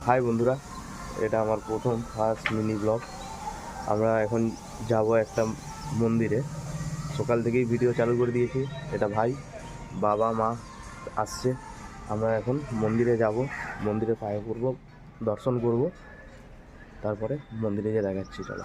High বন্ধুরা, এটা আমার প্রথম ফার্স্ট মিনি ব্লগ। আমরা এখন যাব একটা মন্দিরে। সকাল থেকেই ভিডিও চালু করে দিয়েছি। এটা ভাই, বাবা, মা আসছে। আমরা এখন মন্দিরে যাব, মন্দিরে পায়ে পড়ব, দর্শন করব, তারপরে মন্দিরে গিয়ে দেখাচ্ছি। চলো।